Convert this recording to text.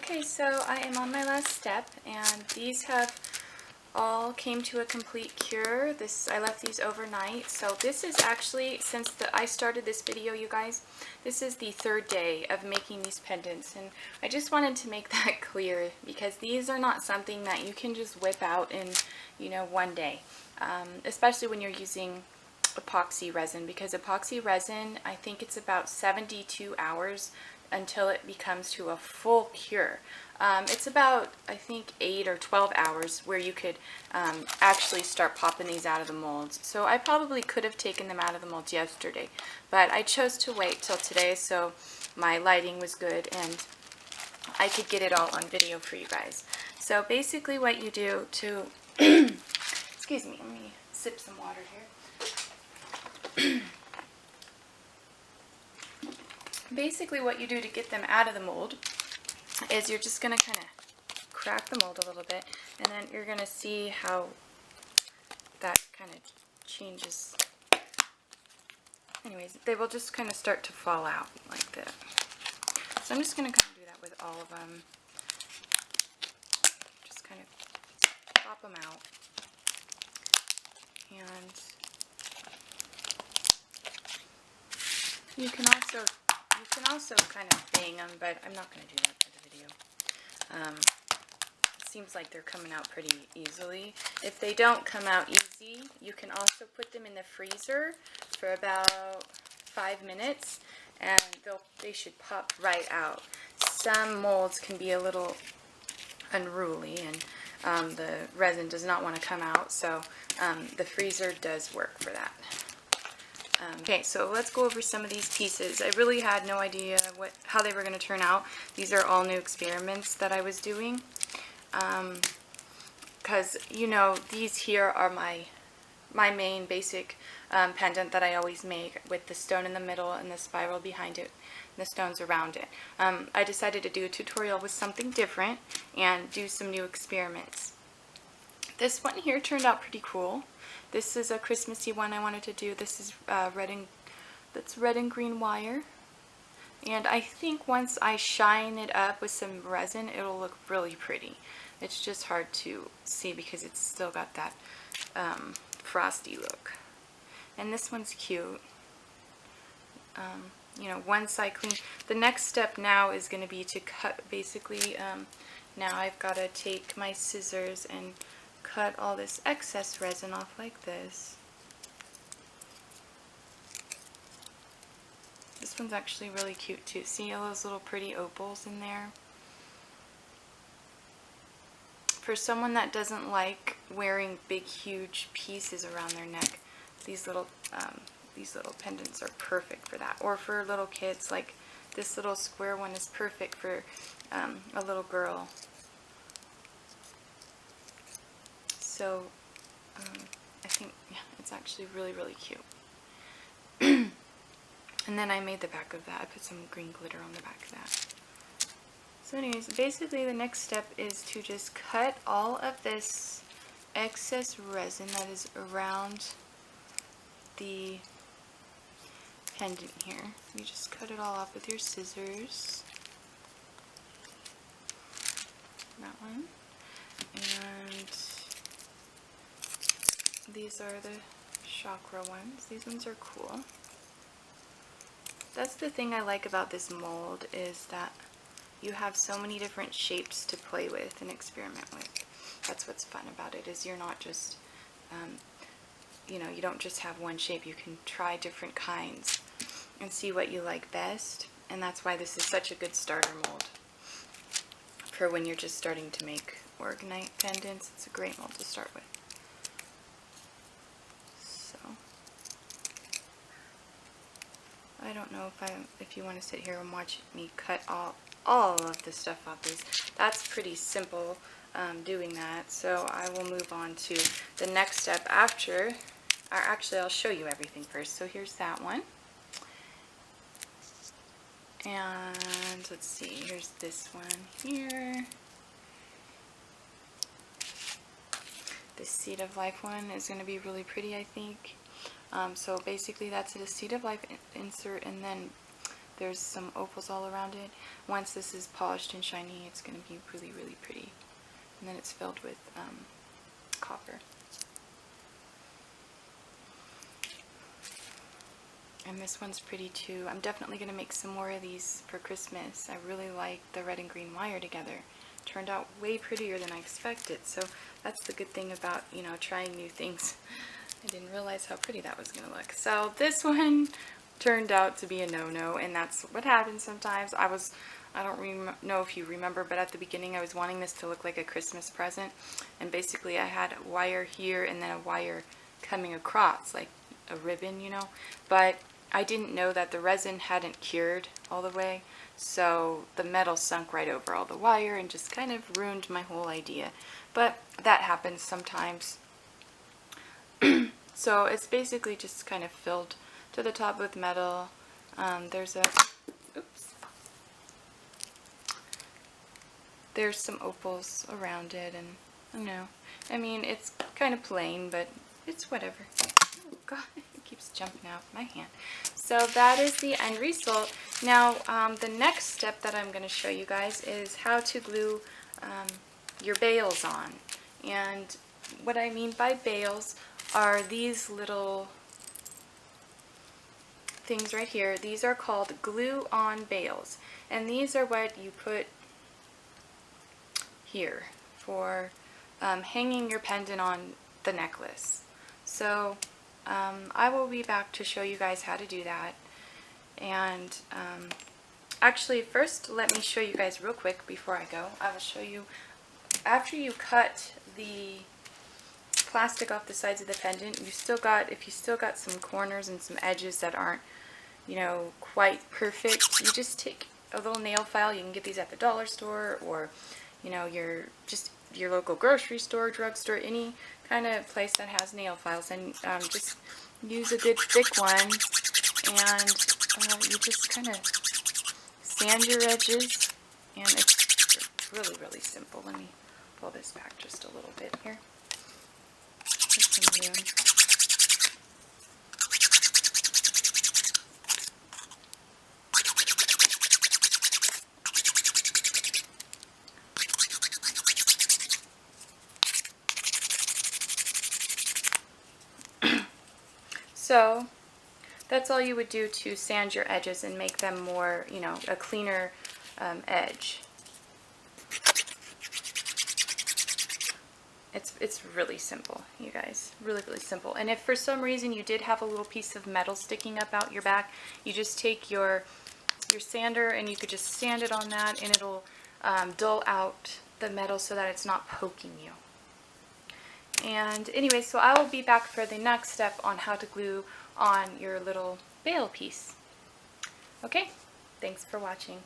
Okay, so I am on my last step, and these have all came to a complete cure. I left these overnight, so this is actually, since I started this video, you guys, this is the third day of making these pendants, and I just wanted to make that clear because these are not something that you can just whip out in, one day, especially when you're using epoxy resin, because epoxy resin, I think it's about 72 hours until it becomes to a full cure. It's about, I think, 8 or 12 hours where you could actually start popping these out of the molds. So I probably could have taken them out of the molds yesterday, but I chose to wait till today so my lighting was good and I could get it all on video for you guys. So basically what you do to, excuse me, let me sip some water here. Basically what you do to get them out of the mold is you're just going to kind of crack the mold a little bit, and then you're going to see how that kind of changes. Anyways, they will just kind of start to fall out like that. So I'm just going to kind of do that with all of them. Just kind of pop them out. And you can also kind of bang them, but I'm not going to do that for the video. It seems like they're coming out pretty easily. If they don't come out easy, you can also put them in the freezer for about 5 minutes, and they should pop right out. Some molds can be a little unruly, and the resin does not want to come out, so the freezer does work for that. Okay, so let's go over some of these pieces. I really had no idea how they were going to turn out. These are all new experiments that I was doing. Because, these here are my main basic pendant that I always make, with the stone in the middle and the spiral behind it, and the stones around it. I decided to do a tutorial with something different and do some new experiments. This one here turned out pretty cool. This is a Christmassy one I wanted to do. This is red and green wire. And I think once I shine it up with some resin, it'll look really pretty. It's just hard to see because it's still got that frosty look. And this one's cute. Once I clean, the next step now is going to be to cut, basically, now I've got to take my scissors and cut all this excess resin off like this. This one's actually really cute too. See all those little pretty opals in there? For someone that doesn't like wearing big, huge pieces around their neck, these little pendants are perfect for that. Or for little kids, like this little square one is perfect for a little girl. So I think, yeah, it's actually really, really cute. And then I made the back of that. I put some green glitter on the back of that. So anyways, basically the next step is to just cut all of this excess resin that is around the pendant here. You just cut it all off with your scissors. That one. And these are the chakra ones. These ones are cool. That's the thing I like about this mold, is that you have so many different shapes to play with and experiment with. That's what's fun about it, is you're not just, you don't just have one shape. You can try different kinds and see what you like best. And that's why this is such a good starter mold for when you're just starting to make Orgone pendants. It's a great mold to start with. I don't know if you want to sit here and watch me cut all of the stuff off these. That's pretty simple doing that. So I will move on to the next step after. Or actually, I'll show you everything first. So here's that one. And let's see, here's this one here. This Seed of Life one is going to be really pretty, I think. So basically that's a Seed of Life insert, and then there's some opals all around it. Once this is polished and shiny, it's going to be really, really pretty. And then it's filled with copper. And this one's pretty too. I'm definitely going to make some more of these for Christmas. I really like the red and green wire together. Turned out way prettier than I expected. So that's the good thing about, you know, trying new things. I didn't realize how pretty that was going to look. So this one turned out to be a no-no, and that's what happens sometimes. I don't know if you remember, but at the beginning I was wanting this to look like a Christmas present. And basically I had a wire here and then a wire coming across, like a ribbon, you know. But I didn't know that the resin hadn't cured all the way, so the metal sunk right over all the wire and just kind of ruined my whole idea. But that happens sometimes. So it's basically just kind of filled to the top with metal. There's some opals around it, and you know, I mean, it's kind of plain, but it's whatever. Oh God, it keeps jumping out of my hand. So that is the end result. Now, the next step that I'm going to show you guys is how to glue your bales on. And what I mean by bales are these little things right here. These are called glue-on bales, and these are what you put here for hanging your pendant on the necklace. So I will be back to show you guys how to do that. And actually, first let me show you guys real quick before I go. I will show you, after you cut the plastic off the sides of the pendant, if you still got some corners and some edges that aren't, you know, quite perfect, you just take a little nail file. You can get these at the dollar store, or you know, your local grocery store, drugstore, any kind of place that has nail files, and just use a good thick one, and you just kind of sand your edges, and it's really, really simple. Let me pull this back just a little bit here. Just some room. So that's all you would do to sand your edges and make them more, you know, a cleaner edge. It's really simple, you guys. Really, really simple. And if for some reason you did have a little piece of metal sticking up out your back, you just take your sander and you could just sand it on that, and it'll dull out the metal so that it's not poking you. And anyway, so I will be back for the next step on how to glue on your little bale piece. Okay, thanks for watching.